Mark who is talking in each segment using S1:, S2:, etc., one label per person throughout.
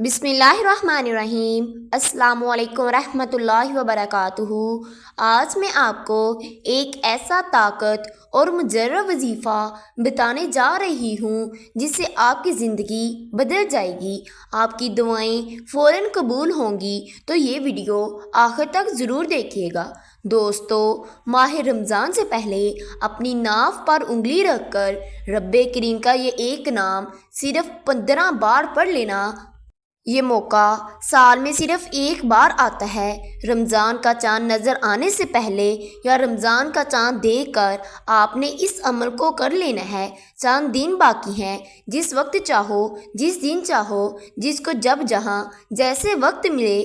S1: بسم اللہ الرحمن الرحیم۔ السلام علیکم ورحمۃ اللہ وبرکاتہ۔ آج میں آپ کو ایک ایسا طاقت اور مجرب وظیفہ بتانے جا رہی ہوں جس سے آپ کی زندگی بدل جائے گی، آپ کی دعائیں فوراً قبول ہوں گی۔ تو یہ ویڈیو آخر تک ضرور دیکھیے گا۔ دوستو، ماہ رمضان سے پہلے اپنی ناف پر انگلی رکھ کر رب کریم کا یہ ایک نام صرف 15 بار پڑھ لینا۔ یہ موقع سال میں صرف ایک بار آتا ہے۔ رمضان کا چاند نظر آنے سے پہلے یا رمضان کا چاند دیکھ کر آپ نے اس عمل کو کر لینا ہے۔ چاند دن باقی ہیں، جس وقت چاہو، جس دن چاہو، جس کو جب جہاں جیسے وقت ملے،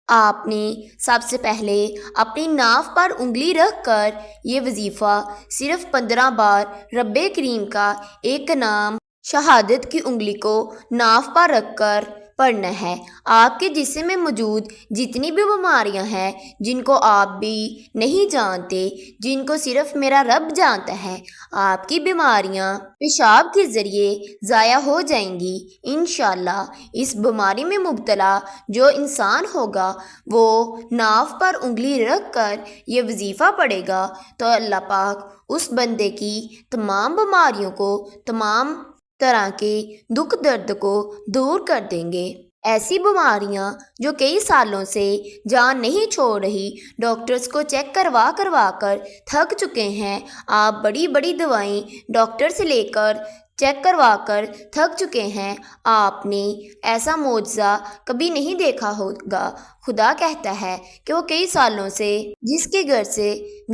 S1: آپ نے سب سے پہلے اپنی ناف پر انگلی رکھ کر یہ وظیفہ صرف 15 بار رب کریم کا ایک نام شہادت کی انگلی کو ناف پر رکھ کر پڑھنا ہے۔ آپ کے جسم میں موجود جتنی بھی بیماریاں ہیں جن کو آپ بھی نہیں جانتے، جن کو صرف میرا رب جانتا ہے، آپ کی بیماریاں پیشاب کے ذریعے ضائع ہو جائیں گی انشاءاللہ۔ اس بیماری میں مبتلا جو انسان ہوگا وہ ناف پر انگلی رکھ کر یہ وظیفہ پڑھے گا تو اللہ پاک اس بندے کی تمام بیماریوں کو، تمام طرح کے دکھ درد کو دور کر دیں گے۔ ایسی بیماریاں جو کئی سالوں سے جان نہیں چھوڑ رہی، ڈاکٹرز کو چیک کروا کر تھک چکے ہیں، آپ بڑی بڑی دوائیں ڈاکٹر سے لے کر چیک کروا کر تھک چکے ہیں، آپ نے ایسا معجزہ کبھی نہیں دیکھا ہوگا۔ خدا کہتا ہے کہ وہ کئی سالوں سے جس کے گھر سے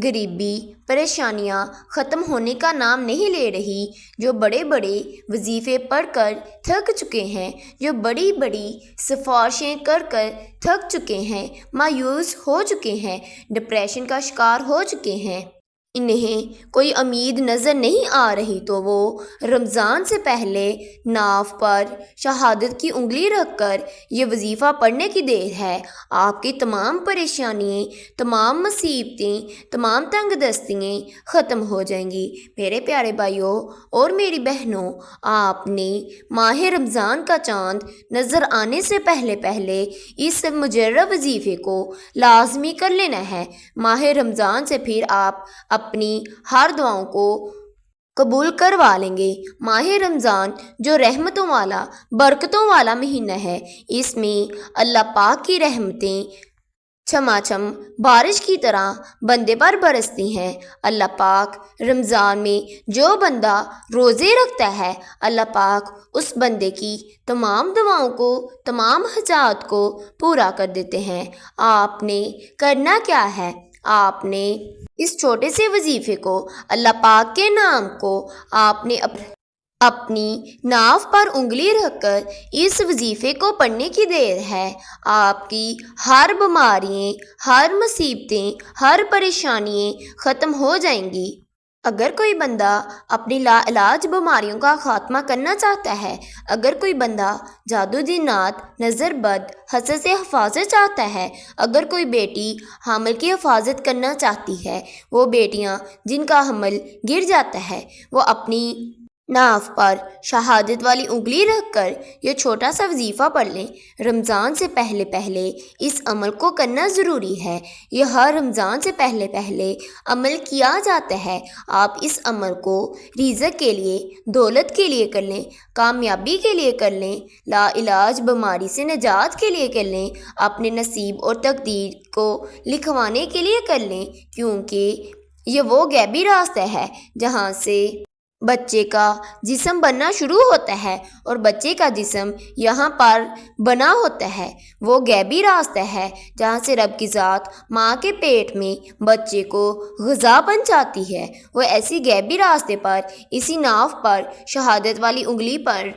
S1: غریبی، پریشانیاں ختم ہونے کا نام نہیں لے رہی، جو بڑے بڑے وظیفے پڑھ کر تھک چکے ہیں، جو بڑی بڑی سفارشیں کر تھک چکے ہیں، مایوس ہو چکے ہیں، ڈپریشن کا شکار ہو چکے ہیں، انہیں کوئی امید نظر نہیں آ رہی، تو وہ رمضان سے پہلے ناف پر شہادت کی انگلی رکھ کر یہ وظیفہ پڑھنے کی دیر ہے۔ آپ کی تمام پریشانیاں، تمام مصیبتیں، تمام تنگ دستیاں ختم ہو جائیں گی۔ میرے پیارے بھائیوں اور میری بہنوں، آپ نے ماہ رمضان کا چاند نظر آنے سے پہلے اس مجرب وظیفے کو لازمی کر لینا ہے۔ ماہ رمضان سے پھر آپ اپنی ہر دعاؤں کو قبول کروا لیں گے۔ ماہ رمضان جو رحمتوں والا، برکتوں والا مہینہ ہے، اس میں اللہ پاک کی رحمتیں چھما بارش کی طرح بندے پر برستی ہیں۔ اللہ پاک رمضان میں جو بندہ روزے رکھتا ہے، اللہ پاک اس بندے کی تمام دعاؤں کو، تمام حاجات کو پورا کر دیتے ہیں۔ آپ نے کرنا کیا ہے؟ آپ نے اس چھوٹے سے وظیفے کو، اللہ پاک کے نام کو، آپ نے اپنی ناف پر انگلی رکھ کر اس وظیفے کو پڑھنے کی دیر ہے۔ آپ کی ہر بیماریاں، ہر مصیبتیں، ہر پریشانیاں ختم ہو جائیں گی۔ اگر کوئی بندہ اپنی لا علاج بیماریوں کا خاتمہ کرنا چاہتا ہے، اگر کوئی بندہ جادو جنات، نظر بد، حسد سے حفاظت چاہتا ہے، اگر کوئی بیٹی حمل کی حفاظت کرنا چاہتی ہے، وہ بیٹیاں جن کا حمل گر جاتا ہے، وہ اپنی ناف پر شہادت والی انگلی رکھ کر یہ چھوٹا سا وظیفہ پڑھ لیں۔ رمضان سے پہلے اس عمل کو کرنا ضروری ہے۔ یہ ہر رمضان سے پہلے عمل کیا جاتا ہے۔ آپ اس عمل کو رزق کے لیے، دولت کے لیے کر لیں، کامیابی کے لیے کر لیں، لا علاج بیماری سے نجات کے لیے کر لیں، اپنے نصیب اور تقدیر کو لکھوانے کے لیے کر لیں، کیونکہ یہ وہ غیبی راستہ ہے جہاں سے بچے کا جسم بننا شروع ہوتا ہے اور بچے کا جسم یہاں پر بنا ہوتا ہے۔ وہ غیبی راستہ ہے جہاں سے رب کی ذات ماں کے پیٹ میں بچے کو غذا پہنچاتی ہے۔ وہ ایسی غیبی راستے پر، اسی ناف پر شہادت والی انگلی پر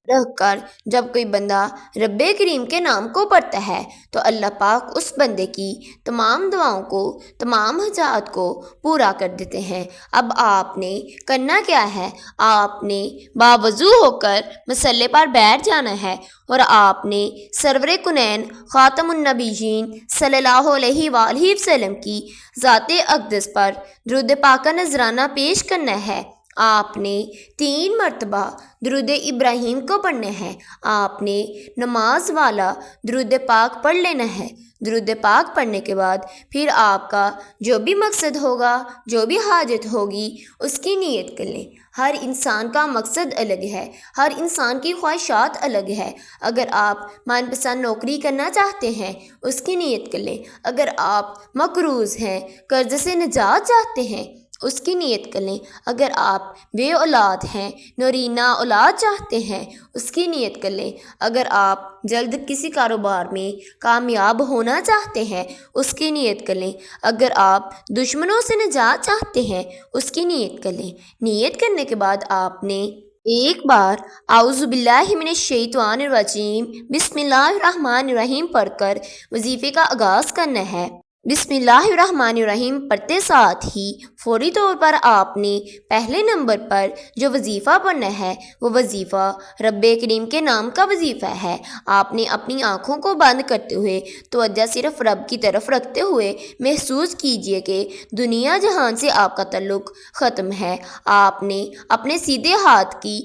S1: رکھ کر جب کوئی بندہ رب کریم کے نام کو پڑھتا ہے تو اللہ پاک اس بندے کی تمام دعاؤں کو، تمام حاجات کو پورا کر دیتے ہیں۔ اب آپ نے کرنا کیا ہے؟ آپ نے باوضو ہو کر مصلی پر بیٹھ جانا ہے اور آپ نے سرور کونین خاتم النبیین صلی اللہ علیہ وآلہ وسلم کی ذات اقدس پر درود پاک کا نذرانہ پیش کرنا ہے۔ آپ نے 3 مرتبہ درود ابراہیم کو پڑھنا ہے۔ آپ نے نماز والا درود پاک پڑھ لینا ہے۔ درود پاک پڑھنے کے بعد پھر آپ کا جو بھی مقصد ہوگا، جو بھی حاجت ہوگی، اس کی نیت کر لیں۔ ہر انسان کا مقصد الگ ہے، ہر انسان کی خواہشات الگ ہے۔ اگر آپ من پسند نوکری کرنا چاہتے ہیں، اس کی نیت کر لیں۔ اگر آپ مقروض ہیں، قرض سے نجات چاہتے ہیں، اس کی نیت کر لیں۔ اگر آپ بے اولاد ہیں، نورینہ اولاد چاہتے ہیں، اس کی نیت کر لیں۔ اگر آپ جلد کسی کاروبار میں کامیاب ہونا چاہتے ہیں، اس کی نیت کر لیں۔ اگر آپ دشمنوں سے نجات چاہتے ہیں، اس کی نیت کر لیں۔ نیت کرنے کے بعد آپ نے ایک بار اعوذ باللہ من الشیطان الرجیم بسم اللہ الرحمن الرحیم پڑھ کر وظیفے کا آغاز کرنا ہے۔ بسم اللہ الرحمن الرحیم پڑھتے ساتھ ہی فوری طور پر آپ نے پہلے نمبر پر جو وظیفہ پڑھنا ہے، وہ وظیفہ رب کریم کے نام کا وظیفہ ہے۔ آپ نے اپنی آنکھوں کو بند کرتے ہوئے توجہ صرف رب کی طرف رکھتے ہوئے محسوس کیجئے کہ دنیا جہان سے آپ کا تعلق ختم ہے۔ آپ نے اپنے سیدھے ہاتھ کی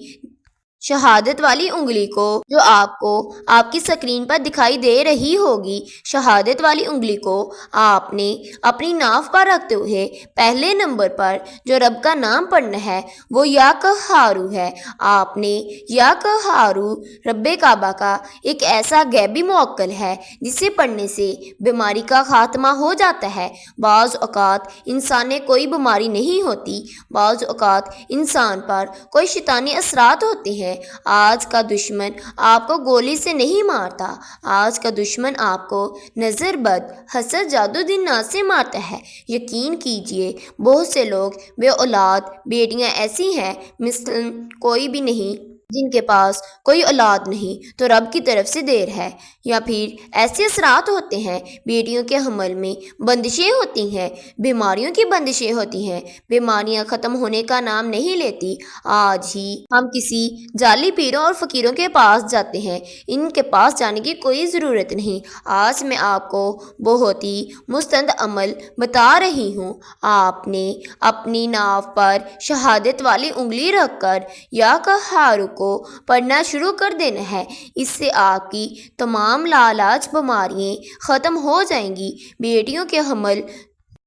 S1: شہادت والی انگلی کو، جو آپ کو آپ کی اسکرین پر دکھائی دے رہی ہوگی، شہادت والی انگلی کو آپ نے اپنی ناف پر رکھتے ہوئے پہلے نمبر پر جو رب کا نام پڑھنا ہے، وہ یا قہارو ہے۔ آپ نے یا قہارو رب کعبہ کا ایک ایسا غیبی موکل ہے جسے پڑھنے سے بیماری کا خاتمہ ہو جاتا ہے۔ بعض اوقات انسان میں کوئی بیماری نہیں ہوتی، بعض اوقات انسان پر کوئی شیطانی اثرات ہوتے ہیں۔ آج کا دشمن آپ کو گولی سے نہیں مارتا، آج کا دشمن آپ کو نظر بد، حسد، جادو دنات سے مارتا ہے۔ یقین کیجئے بہت سے لوگ بے اولاد بیٹیاں ایسی ہیں، مثلاً کوئی بھی نہیں، جن کے پاس کوئی اولاد نہیں تو رب کی طرف سے دیر ہے، یا پھر ایسے اثرات ہوتے ہیں، بیٹیوں کے حمل میں بندشیں ہوتی ہیں، بیماریوں کی بندشیں ہوتی ہیں، بیماریاں ختم ہونے کا نام نہیں لیتی۔ آج ہی ہم کسی جعلی پیروں اور فقیروں کے پاس جاتے ہیں، ان کے پاس جانے کی کوئی ضرورت نہیں۔ آج میں آپ کو بہت ہی مستند عمل بتا رہی ہوں۔ آپ نے اپنی ناف پر شہادت والی انگلی رکھ کر یا قہارو کو پڑھنا شروع کر دینا ہے۔ اس سے آپ کی تمام لاعلاج بیماریاں ختم ہو جائیں گی۔ بیٹیوں کے حمل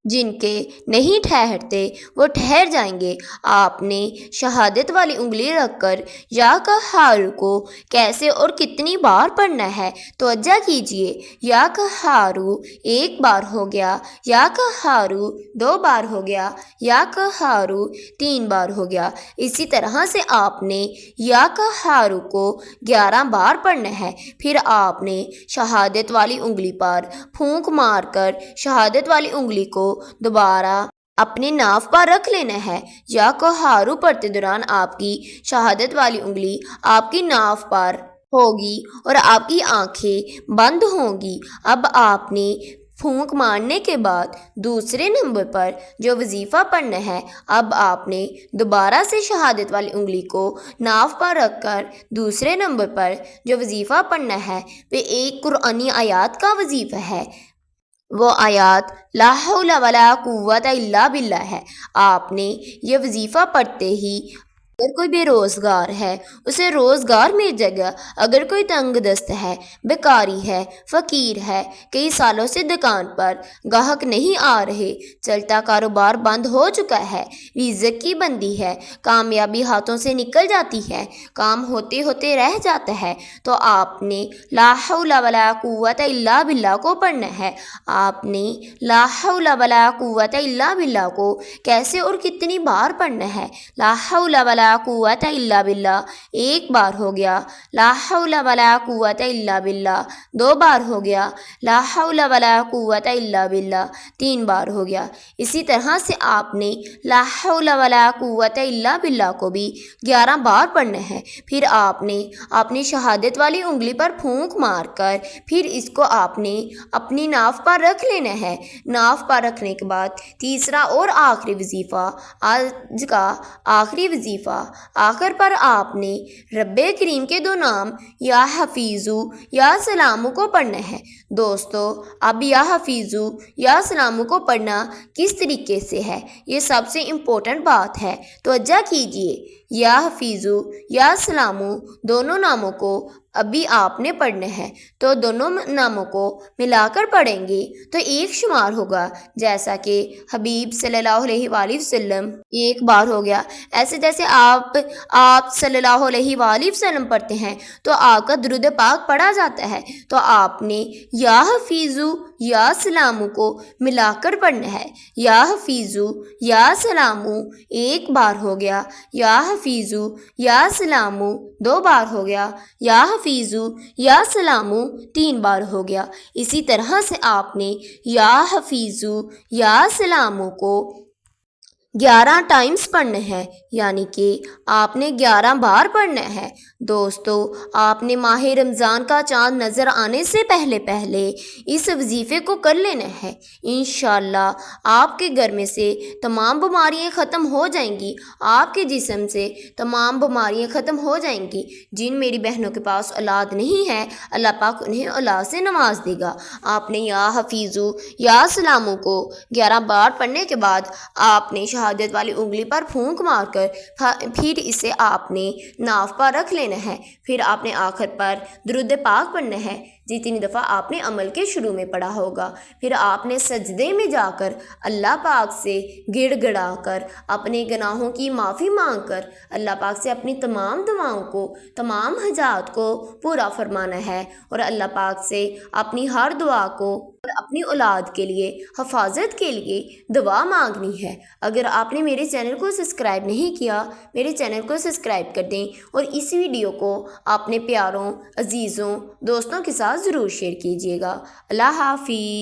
S1: جن کے نہیں ٹھہرتے وہ ٹھہر جائیں گے۔ آپ نے شہادت والی انگلی رکھ کر یا قہارو کو کیسے اور کتنی بار پڑھنا ہے توجہ کیجئے۔ یا قہارو 1 بار ہو گیا، یا قہارو 2 بار ہو گیا، یا قہارو 3 بار ہو گیا۔ اسی طرح سے آپ نے یا قہارو کو 11 بار پڑھنا ہے۔ پھر آپ نے شہادت والی انگلی پر پھونک مار کر شہادت والی انگلی کو دوبارہ اپنے ناف پر رکھ لینا ہے۔ یا قہارو پڑھتے دوران آپ کی شہادت والی انگلی آپ کی ناف پر ہوگی اور آپ کی آنکھیں بند ہوں گی۔ اب آپ نے پھونک مارنے کے بعد دوسرے نمبر پر جو وظیفہ پڑھنا ہے، اب آپ نے دوبارہ سے شہادت والی انگلی کو ناف پر رکھ کر دوسرے نمبر پر جو وظیفہ پڑھنا ہے، وہ ایک قرآنی آیات کا وظیفہ ہے۔ وہ آیات لا حول ولا قوت الا باللہ ہے۔ آپ نے یہ وظیفہ پڑھتے ہی اگر کوئی بے روزگار ہے اسے روزگار مل جائے گا، اگر کوئی تنگ دست ہے، بیکاری ہے، فقیر ہے، کئی سالوں سے دکان پر گاہک نہیں آ رہے، چلتا کاروبار بند ہو چکا ہے، رزق کی بندی ہے، کامیابی ہاتھوں سے نکل جاتی ہے، کام ہوتے ہوتے رہ جاتا ہے، تو آپ نے لا حول ولا قوت الا باللہ کو پڑھنا ہے۔ آپ نے لا حول ولا قوت الا باللہ کو کیسے اور کتنی بار پڑھنا ہے؟ لا حول ولا قوت الا باللہ 1 بار ہو گیا، لا حول ولا قوت الا باللہ 2 بار ہو گیا، لا حول ولا قوت الا باللہ 3 بار ہو گیا۔ اسی طرح سے آپ نے لا حول ولا قوت الا باللہ کو بھی 11 بار پڑھنا ہے۔ پھر آپ نے اپنی شہادت والی انگلی پر پھونک مار کر پھر اس کو آپ نے اپنی ناف پر رکھ لینا ہے۔ ناف پر رکھنے کے بعد تیسرا اور آخری وظیفہ، آج کا آخری وظیفہ دفعہ آخر پر آپ نے رب کریم کے دو نام یا حفیظو یا سلامو کو پڑھنا ہے۔ دوستو اب یا حفیظو یا سلامو کو پڑھنا کس طریقے سے ہے، یہ سب سے امپورٹنٹ بات ہے، توجہ کیجئے۔ یا حفیظو یا سلامو دونوں ناموں کو ابھی آپ نے پڑھنا ہے، تو دونوں ناموں کو ملا کر پڑھیں گے تو ایک شمار ہوگا، جیسا کہ حبیب صلی اللہ علیہ وآلہ وسلم ایک بار ہو گیا۔ ایسے جیسے آپ صلی اللہ علیہ وآلہ وسلم پڑھتے ہیں تو آپ کا درود پاک پڑھا جاتا ہے، تو آپ نے یا حفیظو یا سلامو کو ملا کر پڑھنا ہے۔ یا حفیظو یا سلامو ایک بار ہو گیا، یا حفیظو یا سلامو دو بار ہو گیا، یا حفیظو یا سلامو تین بار ہو گیا۔ اسی طرح سے آپ نے یا حفیظو یا سلامو کو 11 ٹائمز پڑھنا ہے، یعنی کہ آپ نے 11 بار پڑھنا ہے۔ دوستو آپ نے ماہ رمضان کا چاند نظر آنے سے پہلے اس وظیفے کو کر لینا ہے۔ انشاءاللہ آپ کے گھر میں سے تمام بیماریاں ختم ہو جائیں گی، آپ کے جسم سے تمام بیماریاں ختم ہو جائیں گی۔ جن میری بہنوں کے پاس اولاد نہیں ہے، اللہ پاک انہیں اولاد سے نواز دے گا۔ آپ نے یا حفیظو یا سلامو کو 11 بار پڑھنے کے بعد آپ نے شہادت والی انگلی پر پھونک مار کر پھر اسے آپ نے ناف پر رکھ لینا ہے۔ پھر آپ نے آخر پر درود پاک پڑھنا ہے، جتنی دفعہ آپ نے عمل کے شروع میں پڑھا ہوگا۔ پھر آپ نے سجدے میں جا کر اللہ پاک سے گڑ گڑا کر اپنے گناہوں کی معافی مانگ کر اللہ پاک سے اپنی تمام دعاؤں کو، تمام حاجات کو پورا فرمانا ہے، اور اللہ پاک سے اپنی ہر دعا کو اور اپنی اولاد کے لیے حفاظت کے لیے دعا مانگنی ہے۔ اگر آپ نے میرے چینل کو سبسکرائب نہیں کیا، میرے چینل کو سبسکرائب کر دیں، اور اس ویڈیو کو اپنے پیاروں، عزیزوں، دوستوں کے ساتھ ضرور شیئر کیجیے گا۔ اللہ حافظ۔